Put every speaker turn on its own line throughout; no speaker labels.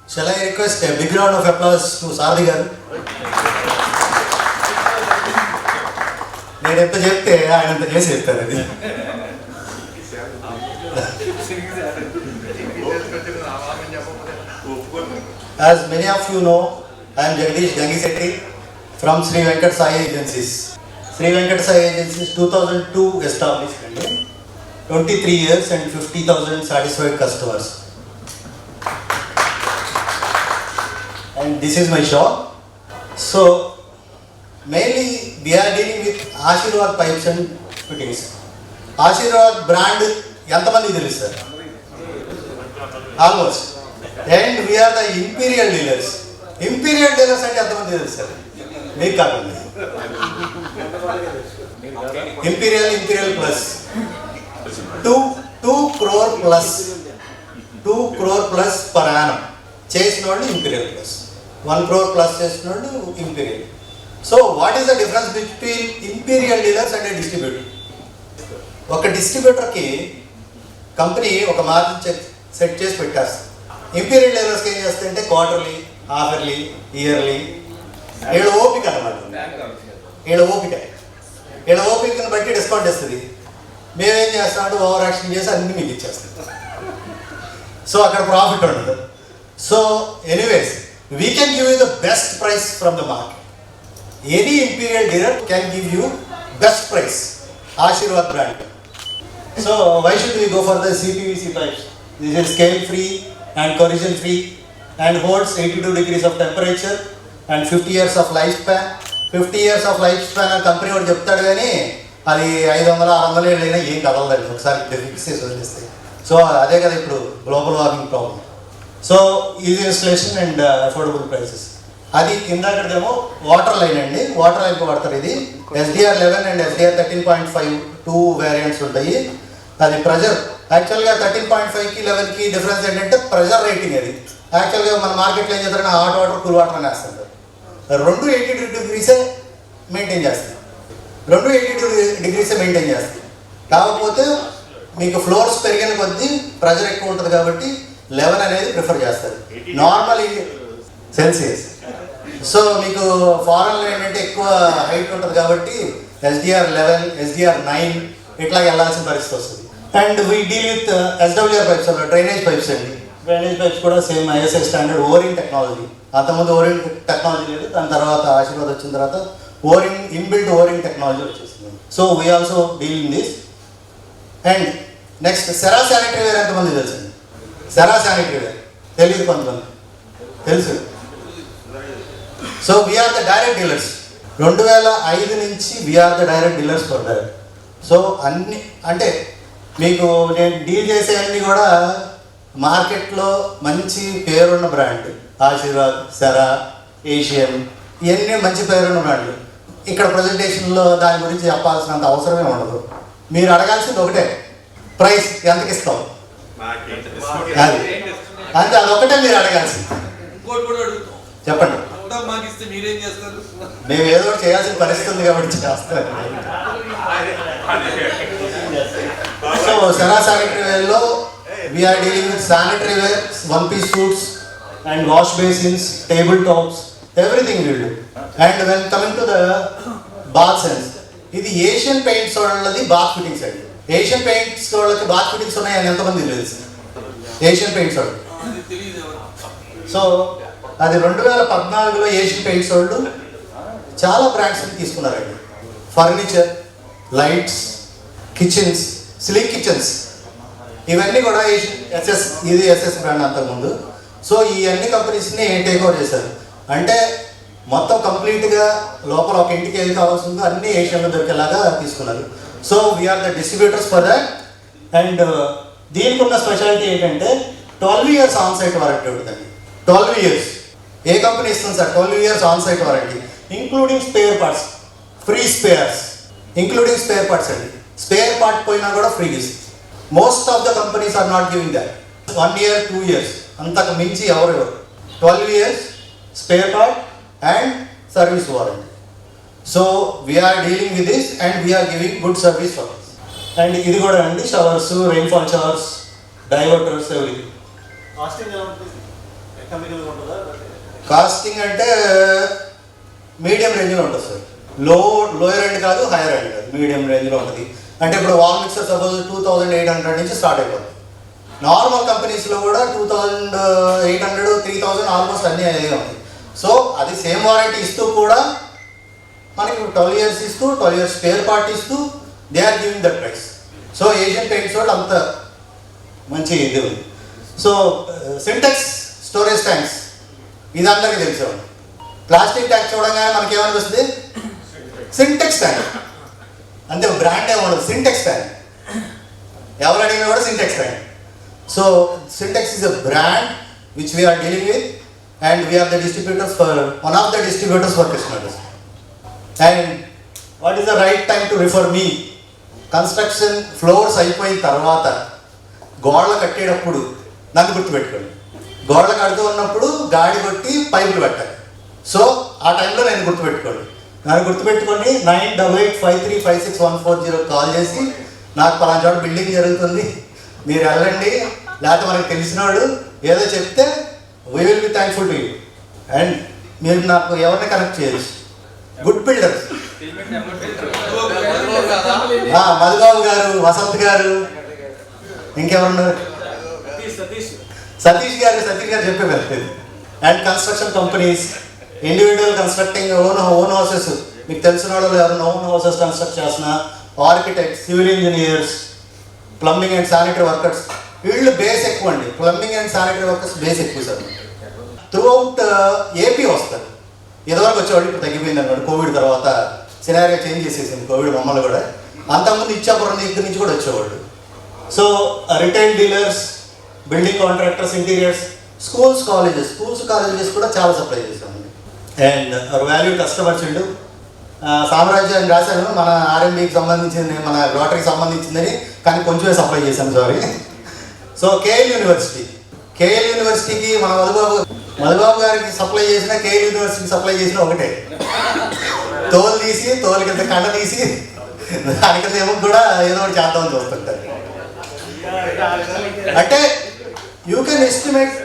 Shall I request a big round of applause to Sarthi garu? నేను ఎంత చెప్తే ఆయన అంత చేసి చెప్తారు అది. As many of you know, I am Jagdish Gangisetti from Sri Venkat Sai Agencies. Sri Venkat Sai Agencies 2002 established, 23 years and 50,000 satisfied customers. And this is my shop. So mainly we are dealing with Ashirwad pipes and fittings. Ashirwad brand ఎంతమంది తెలుసు sir? Almost. And we are the imperial dealers. Imperial dealers అంటే ఎంతమంది తెలుసు sir? మీకు కాకుండా Imperial plus 2 crore plus per annum చేసిన వాళ్ళు Imperial plus, 1 crore plus చేసిన వాళ్ళు Imperial. So what is the difference between Imperial dealers and a distributor? ఒక డిస్ట్రిబ్యూటర్కి కంపెనీ ఒక మార్జిన్ సెట్ చేసి పెట్టేస్తుంది. ఇంపీరియల్ డీలర్స్కి ఏం చేస్తాయంటే క్వార్టర్లీ, హాఫర్లీ, ఇయర్లీ, వీళ్ళ ఓపిక అనమాట. వీళ్ళ ఓపికను బట్టి డిస్కౌంట్ ఇస్తుంది. మేమేం చేస్తామంటే ఓవర్ యాక్షన్ చేసి అన్ని మీకు ఇచ్చేస్తాం. సో అక్కడ ప్రాఫిట్ ఉండదు. So anyways we can give you the best price from the market. Any imperial dealer can give you best price. Ashirwad brand. So why should we go for the CPVC pipes? This is scale free and corrosion free and holds 82 degrees of temperature and 50 years of lifespan. 50 years of lifespan అని company వాడు చెప్తాడు కానీ అది 500-600 ఏళ్ళు అయినా ఏం కదలదండి ఒకసారి fix చేసి వదిలేస్తాయి. సో అదే కదా ఇప్పుడు global warming problem. So easy installation and affordable prices. అది ఇందాకదేమో వాటర్ లైన్ అండి. వాటర్ లైన్కి వాడతారు. ఇది SDR 11 అండ్ SDR 13.5 2 వేరియంట్స్ ఉంటాయి. అది ప్రెజర్ యాక్చువల్గా 13.5కి 11కి డిఫరెన్స్ ఏంటంటే ప్రెజర్ రేటింగ్. అది యాక్చువల్గా మన మార్కెట్లో ఏం చేస్తారంటే హాట్ వాటర్ కూల్ వాటర్ అని వేస్తారు. 2 82 డిగ్రీసే మెయింటైన్ చేస్తారు. 2 82 డిగ్రీసే మెయింటైన్ చేస్తారు. కాకపోతే మీకు ఫ్లోర్స్ పెరిగిన కొద్దీ ప్రెజర్ ఎక్కువ ఉంటుంది కాబట్టి 11 అనేది ప్రిఫర్ చేస్తారు. Normal Celsius. సో మీకు ఫారెన్లో ఏంటంటే ఎక్కువ హైట్ ఉంటుంది కాబట్టి SDR 11, SDR 9 ఇట్లా వెళ్ళాల్సిన పరిస్థితి వస్తుంది. And we deal with SWR pipes, drainage pipes అండి. డ్రైనేజ్ పైప్స్ కూడా same ISI standard O ring technology. అంతకుముందు ఓరింగ్ టెక్నాలజీ లేదు. దాని తర్వాత ఆశీర్వాద్ వచ్చిన తర్వాత ఇన్బిల్ట్ ఓరింగ్ టెక్నాలజీ వచ్చేసింది. So we also deal in this. And next Cera sanitary ware ఎంతమంది తెలుసండి? సెరా శానిటరీ వేర్ తెలియదు కొంతమంది, తెలుసు. So we are the direct dealers. 2005 నుంచి we are the direct dealers for direct. So అన్ని అంటే మీకు నేను డీల్ చేసేవన్నీ కూడా మార్కెట్లో మంచి పేరున్న బ్రాండ్. ఆశీర్వాద్, సెరా, ఏషియన్, ఇవన్నీ మంచి పేరున్న బ్రాండ్లు. ఇక్కడ ప్రజెంటేషన్లో దాని గురించి చెప్పాల్సినంత అవసరమే ఉండదు. మీరు అడగాల్సింది ఒకటే, ప్రైస్ ఎంతకి ఇస్తాం అది అంతే. అదొకటే మీరు అడగాల్సింది. చెప్పండి. మేము ఏదో ఒకటి చేయాల్సిన పరిస్థితి ఉంది కాబట్టి చేస్తాను. సో సెరా శానిటరీ వేర్లో we are dealing with sanitary ware, 1-piece suits and wash basins, table tops, everything we do. And when coming to the bath sense, ఇది ఏషియన్ పెయింట్స్ వాళ్ళది బాత్ ఫిట్టింగ్స్ అండి. ఏషియన్ పెయింట్స్ వాళ్ళకి బాత్ ఫిట్టింగ్స్ ఉన్నాయని ఎంతమంది తెలుసు? Asian Paints వాళ్ళు. So అది 2014లో Asian Paints వాళ్ళు చాలా బ్రాండ్స్ని తీసుకున్నారండి. Furniture, lights, kitchens, sleek kitchens, ఇవన్నీ కూడా ఇది SS బ్రాండ్ అంతకుముందు. సో ఈ అన్ని కంపెనీస్ని టేక్ ఓవర్ చేశారు. అంటే మొత్తం కంప్లీట్గా లోపల ఒక ఇంటికి ఏది కావాల్సిందో అన్నీ ఏషియన్లో దొరికేలాగా తీసుకున్నారు. So we are the distributors for that. And దీనికి ఉన్న స్పెషాలిటీ ఏంటంటే 12 years ఆన్ సైట్ వారంటీ ఉంటుందండి. 12 years. ఏ కంపెనీ ఇస్తుంది sir 12 years on site warranty, including spare parts, free spares, including spare parts అండి. స్పేర్ పార్ట్ పోయినా కూడా ఫ్రీ ఇస్తుంది. Most of the companies are not giving that. 1 year, 2 years అంతకు మించి ఎవరు. 12 years spare part and service warranty. So we're dealing with this and we're giving good service for this. And ఇది కూడా అండి showers, rainfall showers, diverters, everything. Casting ఎలా ఉంటుంది? Casting అంటే medium రేంజ్లో ఉంటుంది సార్. లోయర్ ఎండ్ కాదు, హైయర్ ఎండ్ కాదు, మీడియం రేంజ్లో ఉంటుంది. అంటే ఇప్పుడు వాల్ మిక్సర్ సపోజ్ 2800 నుంచి స్టార్ట్ అయిపోతుంది. నార్మల్ కంపెనీస్లో కూడా 2800, 3000 ఆల్మోస్ట్ అన్నీ అయ్యే ఉంది. సో అది సేమ్ వారంటీ ఇస్తూ కూడా మనకి 12 years ఇస్తూ 12 years స్పేర్ పార్ట్ ఇస్తూ they are giving that price. So Asian Paints వాళ్ళు అంత మంచి ఇది ఉంది. సో సింటెక్స్ స్టోరేజ్ ట్యాంక్స్ ఇది అందరికీ తెలిసేవాడు. ప్లాస్టిక్ ట్యాంక్ చూడగానే మనకి ఏమనిపిస్తుంది? సింటెక్స్ ట్యాంక్ అంతే, బ్రాండ్ ఏమఉండదు, సింటెక్స్ ట్యాంక్. ఎవరు అడిగినా కూడా Sintex tank. So Sintex is a brand which we are dealing with and we are the distributors for one of the distributors for Krishna District. And what is the right time to refer me? Construction floors అయిపోయిన తర్వాత గోడలు కట్టేటప్పుడు నన్ను గుర్తుపెట్టుకోండి. గోడలు కడుతూ ఉన్నప్పుడు గాడి కొట్టి పైపులు పెట్టాలి. సో ఆ టైంలో నేను గుర్తుపెట్టుకోండి. నన్ను గుర్తుపెట్టుకొని 9853564140 కాల్ చేసి నాకు పలానా చోట బిల్డింగ్ జరుగుతుంది మీరు వెళ్ళండి, లేకపోతే మనకు తెలిసినవాడు ఏదో చెప్తే we will be thankful to you. And మీరు నాకు ఎవరిని కనెక్ట్ చేయొచ్చు. గుడ్ బిల్డర్స్ మధుబాబు గారు, వసంత్ గారు, ఇంకెవరున్నారు, సతీష్ గారు చెప్పే వెళ్తుంది. And construction companies, individual constructing own houses, మీకు తెలిసిన వాళ్ళు ఎవరైనా ఓన్ హౌసెస్ కన్స్ట్రక్ట్ చేసిన architects, civil engineers, plumbing and sanitary workers, వీళ్ళు బేస్ ఎక్కువ అండి. Plumbing and sanitary workers base ఎక్కువ సార్. త్రూ అవుట్ ఏపీ వస్తారు. ఇదివరకు వచ్చేవాళ్ళు, ఇప్పుడు తగ్గిపోయింది అన్నమాట. కోవిడ్ తర్వాత సినారియో చేంజ్ చేసేసింది కోవిడ్ మమ్మల్ని కూడా. అంతకుముందు ఇచ్చాపురం దగ్గర నుంచి కూడా వచ్చేవాళ్ళు. So retail dealers, building contractors, interiors, schools colleges కూడా చాలా సప్లై చేసామండి. అండ్ వాల్యూ కస్టమర్స్ ఉండు సామ్రాజ్యాన్ని రాశాను, మన ఆర్ఎంబీకి సంబంధించింది, మన రోటరీకి సంబంధించిందని, కానీ కొంచెమే సప్లై చేశాను, సారీ. సో కేఎల్ యూనివర్సిటీకి మన మధుబాబు గారికి సప్లై చేసిన, కేఎల్ యూనివర్సిటీకి సప్లై చేసిన ఒకటే. తోలు కింద కండ తీసి దాని కింద ఏమో కూడా ఏదో ఒకటి చేద్దామని చూస్తుంటారు. అంటే you can estimate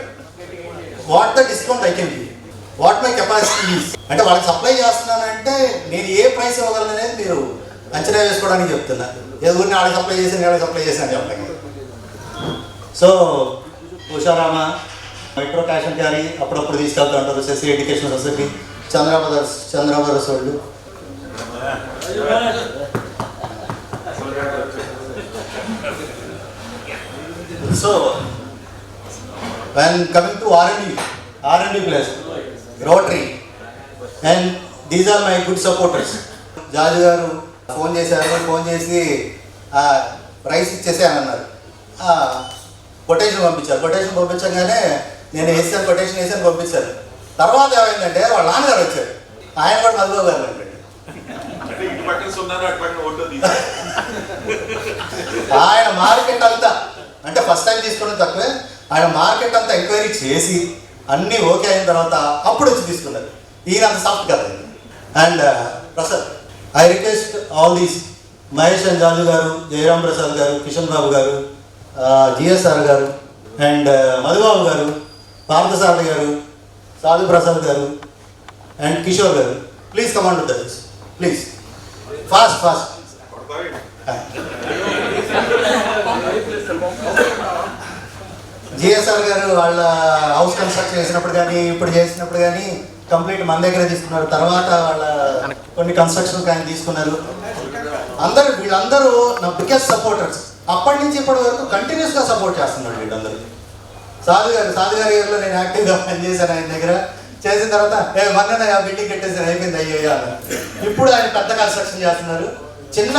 what the discount I can give, what my capacity is. అంటే వాళ్ళకి సప్లై చేస్తున్నానంటే నేను ఏ ప్రైస్ ఇవ్వగలను అనేది మీరు అంచనా వేసుకోవడానికి చెప్తున్నా. ఏదో ఊరిని ఆడికి సప్లై చేశాను చెప్పండి. So Usharama, metro cash and carry అప్పుడప్పుడు తీసుకెళ్తూ ఉంటారు. శశి ఎడ్యుకేషన్ సొసైటీ, చంద్రబాబు వాళ్ళు. So when coming to R&D place, Rotary, and these are my good supporters. జాజు గారు ఫోన్ చేసి ప్రైస్ ఇచ్చేసానన్నారు. కొటేషన్ పంపించగానే నేను కొటేషన్ వేసాను, పంపించాను. తర్వాత ఏమైందంటే వాళ్ళ నాన్నగారు వచ్చారు, ఆయన కూడా మధుబాబు గారు అంటాడు. ఆయన మార్కెట్ అంతా, అంటే ఫస్ట్ టైం తీసుకున్నది తక్కువే, ఆయన మార్కెట్ అంతా ఎంక్వైరీ చేసి అన్నీ ఓకే అయిన తర్వాత అప్పుడు వచ్చి తీసుకున్నారు. ఈయన అంత సాఫ్ట్ కదండి. And Prasad, I request all these, Mahesh and Jaju గారు, జయరామ్ ప్రసాద్ గారు, కిషన్ బాబు గారు, జిఎస్ఆర్ గారు, అండ్ మధుబాబు గారు, పార్థసారథి గారు, సాధు ప్రసాద్ గారు, అండ్ కిషోర్ గారు, please command to that, please fast. GSR గారు వాళ్ళ హౌస్ కన్స్ట్రక్ట్ చేసినప్పుడు కానీ ఇప్పుడు చేసినప్పుడు కానీ కంప్లీట్ మన దగ్గర తీసుకున్నారు. తర్వాత వాళ్ళ కొన్ని కన్స్ట్రక్షన్ కానీ తీసుకున్నారు. వీళ్ళందరూ నా బిగ్గెస్ట్ సపోర్టర్స్. అప్పటి నుంచి ఇప్పటి వరకు కంటిన్యూస్గా సపోర్ట్ చేస్తున్నారు వీళ్ళందరూ. సాధు గారి ఏరియాలో నేను యాక్టివ్గా పనిచేశాను ఆయన దగ్గర. చేసిన తర్వాత మొన్న బిల్డింగ్ కట్టేసాను, అయిపోయింది అయ్యో అని. ఇప్పుడు ఆయన పెద్ద కన్స్ట్రక్షన్ చేస్తున్నారు. చిన్న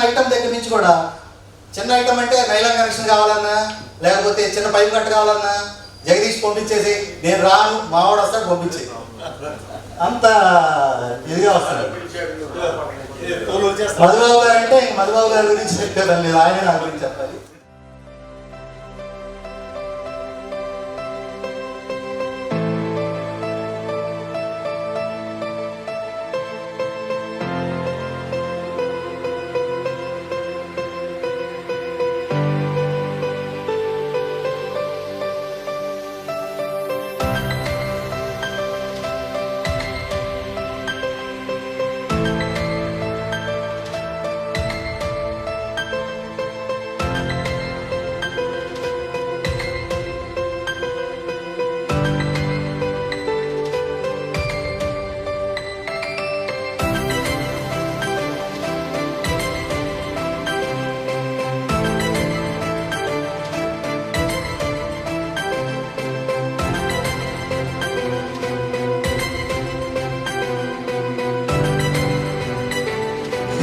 ఐటమ్ దగ్గర నుంచి కూడా, చిన్న ఐటమ్ అంటే నైలాన్ కనెక్షన్ కావాలన్నా, లేకపోతే చిన్న పైప్ కట్ట కావాలన్నా జగదీష్ పంపించేసి, నేను రాను మావాడు వస్తాడు పంపించే, అంత ఇదిగా వస్తున్నాడు. మధుబాబు గారు అంటే మధుబాబు గారి గురించి చెప్పేదాన్ని లేదు, ఆయన నా గురించి చెప్పాలి.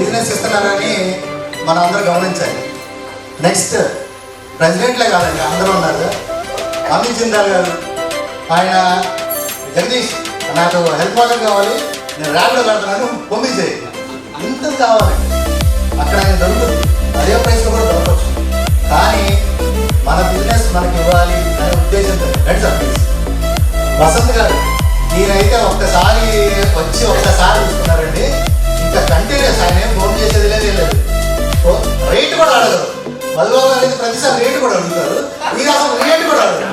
బిజినెస్ ఇస్తున్నారని మనం అందరూ గమనించాలి. నెక్స్ట్ ప్రెసిడెంట్లే కాదండి, అందరూ ఉన్నారు. అమిత్ జిందాల్ గారు, ఆయన జగదీష్ నాకు హెల్ప్ వాటర్ కావాలి, నేను ర్యాపిడో పెడుతున్నాను పంపించేయి, ఇంత కావాలండి. అక్కడ ఆయన దొరుకుతుంది, అదే ప్రైస్లో కూడా దొరకవచ్చు. కానీ మన బిజినెస్ మనకి ఇవ్వాలి అనే ఉద్దేశంతో రండి సార్ ప్లీజ్. వసంత్ గారు, ఈయనైతే ఒక్కసారి వచ్చి ఒక్కసారి చూస్తున్నారండి, ఇంకా కంటిన్యూస్. ఆయన ఏం ఫోన్ చేసేది లేదు. రేట్ కూడా అడగరు. మధుబాబు గారు అయితే ప్రతిసారి రేటు కూడా అడుగుతారు, మీరు అసలు రేటు కూడా అడగరు.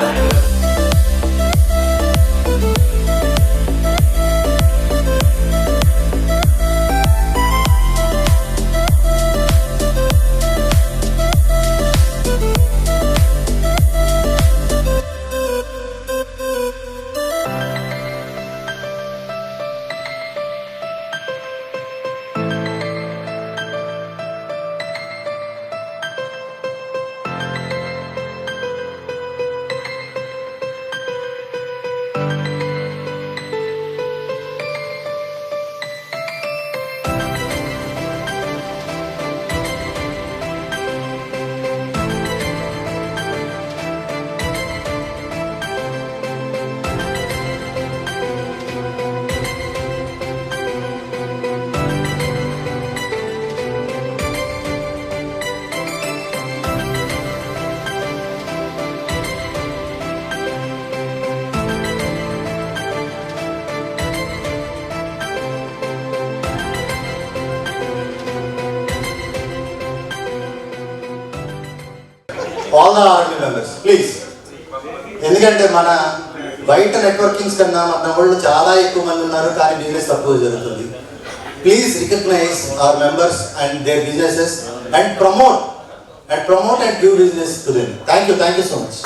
All the army members please. ఎందుకంటే మన బయట నెట్వర్కింగ్స్ కన్నా మన వాళ్ళు చాలా ఎక్కువ మంది ఉన్నారు, కానీ బిజినెస్ తక్కువ జరుగుతుంది. Please recognise our members and their businesses and promote and give business to them. Thank you so much.